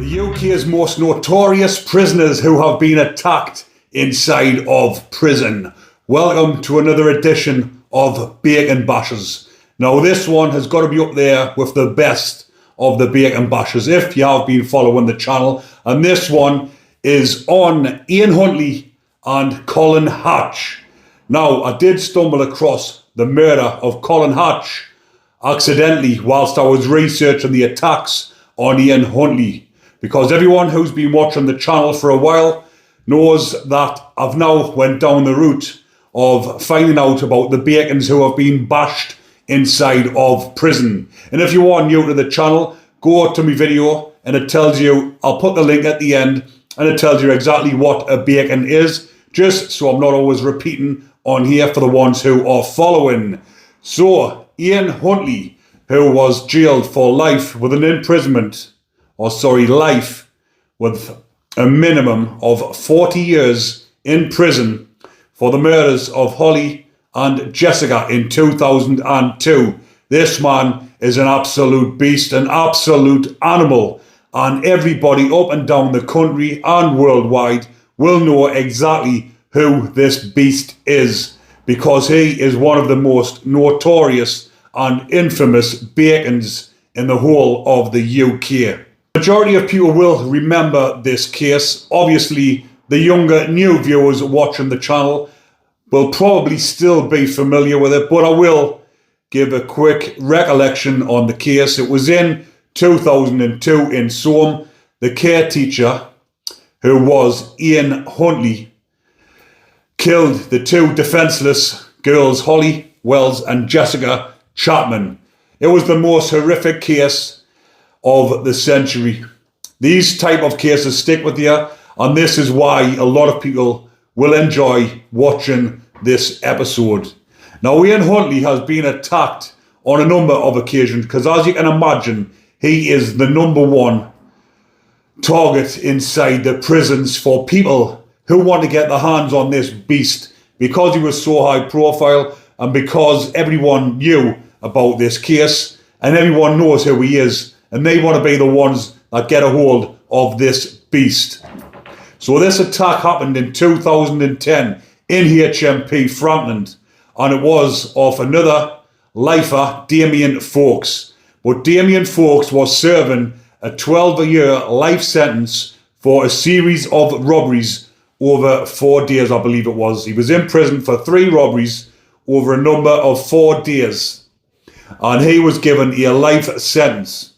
The UK's most notorious prisoners who have been attacked inside of prison. Welcome to another edition of Bacon Bashers. Now this one has got to be up there with the best of the Bacon Bashers if you have been following the channel. And this one is on Ian Huntley and Colin Hatch. Now I did stumble across the murder of Colin Hatch accidentally whilst I was researching the attacks on Ian Huntley, because everyone who's been watching the channel for a while knows that I've now went down the route of finding out about the Bacons who have been bashed inside of prison. And if you are new to the channel, go to my video and it tells you, I'll put the link at the end, and it tells you exactly what a Bacon is, just so I'm not always repeating on here for the ones who are following. So Ian Huntley, who was jailed for life with an imprisonment, life with a minimum of 40 years in prison for the murders of Holly and Jessica in 2002. This man is an absolute beast, an absolute animal, and everybody up and down the country and worldwide will know exactly who this beast is, because he is one of the most notorious and infamous Bacons in the whole of the UK. Majority of people will remember this case. Obviously, the younger, new viewers watching the channel will probably still be familiar with it, but I will give a quick recollection on the case. It was in 2002 in Soam. The caretaker, who was Ian Huntley, killed the two defenceless girls, Holly Wells and Jessica Chapman. It was the most horrific case of the century. These type of cases stick with you, and this is why a lot of people will enjoy watching this episode. Now, Ian Huntley has been attacked on a number of occasions because, as you can imagine, he is the number one target inside the prisons for people who want to get their hands on this beast, because he was so high profile and because everyone knew about this case and everyone knows who he is, and they want to be the ones that get a hold of this beast. So this attack happened in 2010 in HMP Franklin, and it was of another lifer, Damien Fawkes. But Damien Fawkes was serving a 12-year life sentence for a series of robberies over 4 days, I believe it was. He was in prison for 3 robberies over a number of 4 days, and he was given a life sentence.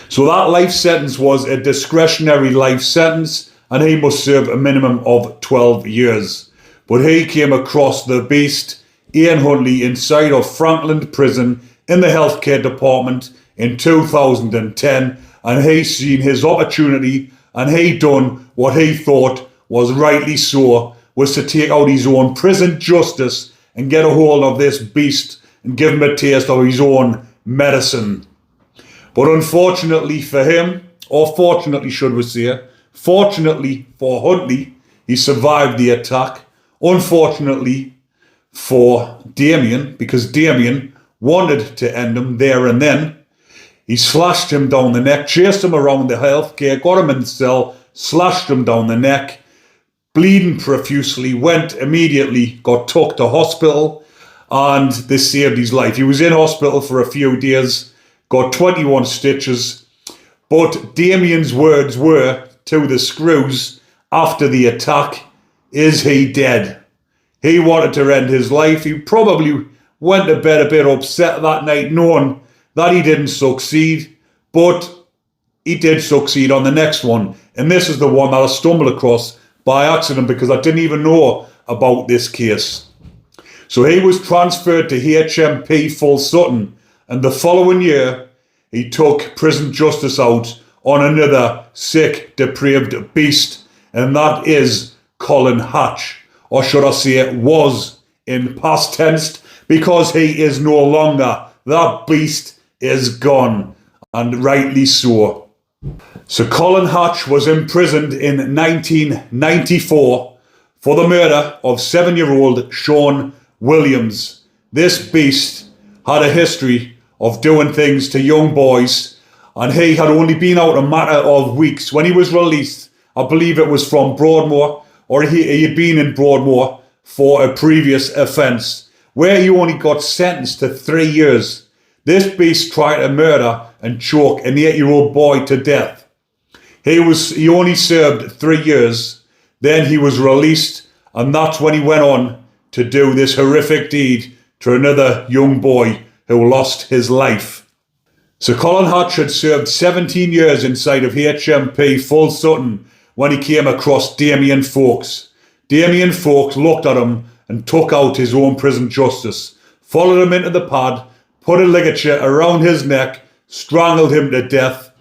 So that life sentence was a discretionary life sentence, and he must serve a minimum of 12 years. But he came across the beast, Ian Huntley, inside of Franklin Prison in the healthcare department in 2010, and he seen his opportunity, and he done what he thought was rightly so, was to take out his own prison justice and get a hold of this beast and give him a taste of his own medicine. But unfortunately for him, or fortunately should we say, fortunately for Huntley, he survived the attack. Unfortunately for Damien, because Damien wanted to end him there and then, he slashed him down the neck, chased him around the healthcare, got him in the cell, slashed him down the neck, bleeding profusely, went immediately, got took to hospital, and they saved his life. He was in hospital for a few days, got 21 stitches, but Damien's words were to the screws after the attack, "Is he dead?" He wanted to end his life. He probably went to bed a bit upset that night, knowing that he didn't succeed, but he did succeed on the next one. And this is the one that I stumbled across by accident because I didn't even know about this case. So he was transferred to HMP Full Sutton, and the following year he took prison justice out on another sick, depraved beast, and that is Colin Hatch, or should I say it was in past tense, because he is no longer. That beast is gone, and rightly so. So Colin Hatch was imprisoned in 1994 for the murder of 7-year-old Sean Williams. This beast had a history of doing things to young boys and he had only been out a matter of weeks when he was released. I believe it was from Broadmoor, or he had been in Broadmoor for a previous offence, where he only got sentenced to 3 years. This beast tried to murder and choke an 8-year-old boy to death. He only served 3 years, then he was released, and that's when he went on to do this horrific deed to another young boy who lost his life. So Colin Hatch had served 17 years inside of HMP Full Sutton when he came across Damien Fawkes. Damien Fawkes looked at him and took out his own prison justice, followed him into the pad, put a ligature around his neck, strangled him to death,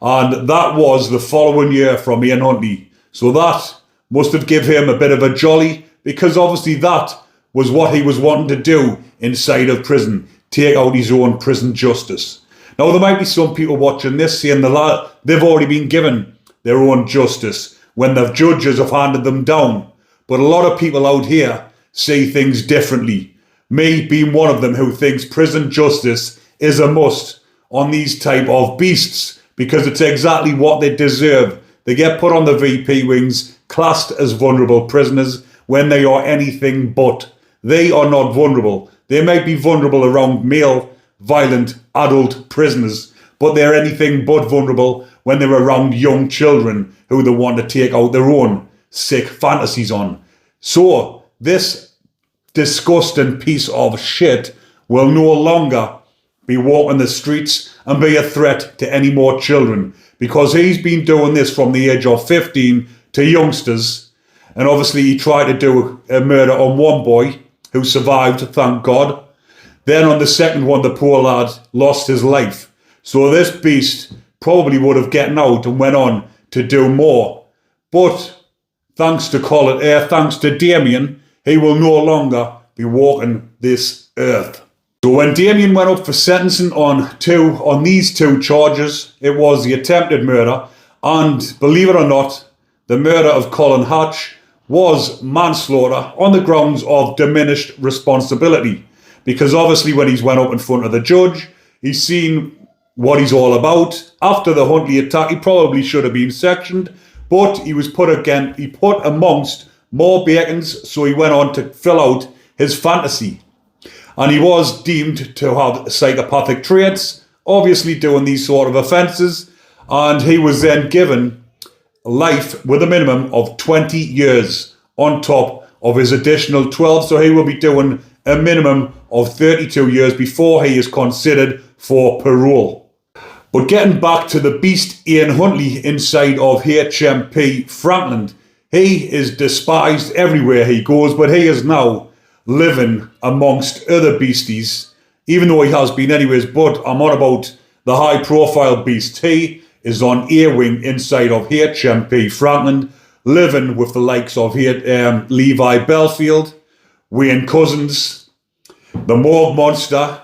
and that was the following year from Ian Huntley. So that must have given him a bit of a jolly, because obviously that was what he was wanting to do inside of prison, take out his own prison justice. Now, there might be some people watching this saying they've already been given their own justice when the judges have handed them down. But a lot of people out here see things differently. Me being one of them who thinks prison justice is a must on these type of beasts, because it's exactly what they deserve. They get put on the VP wings, classed as vulnerable prisoners, when they are anything but. They are not vulnerable. They might be vulnerable around male, violent, adult prisoners, but they're anything but vulnerable when they're around young children who they want to take out their own sick fantasies on. So, this disgusting piece of shit will no longer be walking the streets and be a threat to any more children, because he's been doing this from the age of 15 to youngsters. And obviously he tried to do a murder on one boy who survived, thank God. Then on the second one, the poor lad lost his life. So this beast probably would have gotten out and went on to do more. But thanks to Colin, thanks to Damien, he will no longer be walking this earth. So when Damien went up for sentencing on these two charges, it was the attempted murder, and believe it or not, the murder of Colin Hatch was manslaughter on the grounds of diminished responsibility. Because obviously when he's went up in front of the judge, he's seen what he's all about. After the Huntley attack, he probably should have been sectioned, but he was put amongst more bacons, so he went on to fill out his fantasy. And he was deemed to have psychopathic traits, obviously doing these sort of offences, and he was then given life with a minimum of 20 years on top of his additional 12, so he will be doing a minimum of 32 years before he is considered for parole. But getting back to the beast Ian Huntley inside of HMP Franklin, he is despised everywhere he goes, but he is now living amongst other beasties, even though he has been anyways. But I'm on about the high profile beast. He is on A-Wing inside of HMP Franklin, living with the likes of Levi Belfield, Wayne Cousins, the Morgue Monster.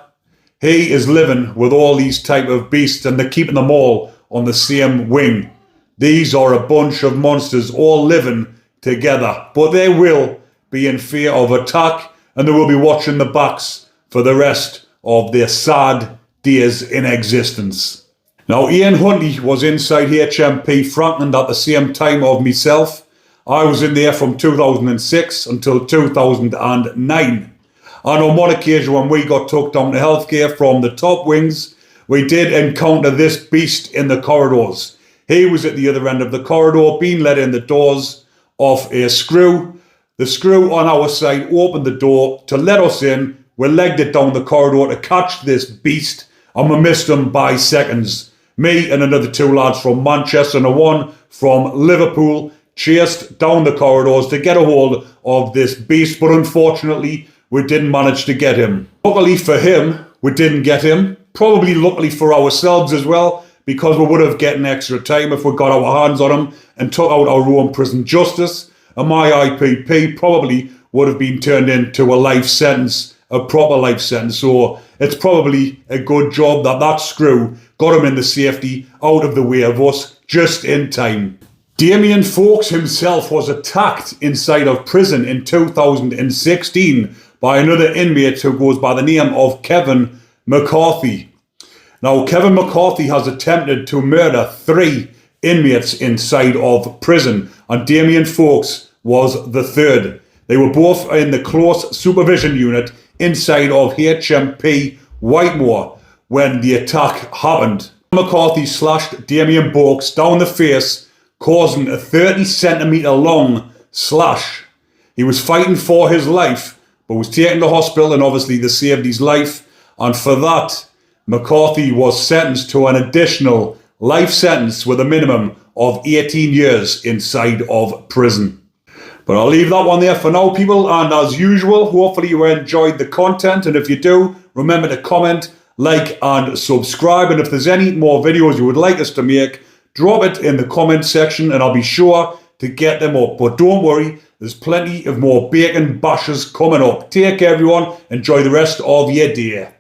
He is living with all these type of beasts, and they're keeping them all on the same wing. These are a bunch of monsters all living together, but they will be in fear of attack, and they will be watching the backs for the rest of their sad days in existence. Now, Ian Huntley was inside HMP Franklin at the same time of myself. I was in there from 2006 until 2009. And on one occasion when we got took down to healthcare from the top wings, we did encounter this beast in the corridors. He was at the other end of the corridor, being let in the doors off a screw. The screw on our side opened the door to let us in. We legged it down the corridor to catch this beast, and we missed him by seconds. Me and another two lads from Manchester and one from Liverpool chased down the corridors to get a hold of this beast, but unfortunately we didn't manage to get him. Luckily for him, we didn't get him. Probably luckily for ourselves as well, because we would have gotten extra time if we got our hands on him and took out our own prison justice. And my IPP probably would have been turned into a life sentence, a proper life sentence. So it's probably a good job that that screw got him in the safety out of the way of us just in time. Damien Fawkes himself was attacked inside of prison in 2016 by another inmate who goes by the name of Kevin McCarthy. Now, Kevin McCarthy has attempted to murder 3 inmates inside of prison, and Damien Fawkes was the third. They were both in the close supervision unit inside of HMP Whitemore when the attack happened. McCarthy slashed Damien Fawkes down the face, causing a 30-centimetre long slash. He was fighting for his life, but was taken to hospital, and obviously they saved his life. And for that, McCarthy was sentenced to an additional life sentence with a minimum of 18 years inside of prison. But I'll leave that one there for now, people. And as usual, hopefully you enjoyed the content. And if you do, remember to comment, like, and subscribe. And if there's any more videos you would like us to make, drop it in the comment section and I'll be sure to get them up. But don't worry, there's plenty of more bacon bashes coming up. Take care, everyone. Enjoy the rest of your day.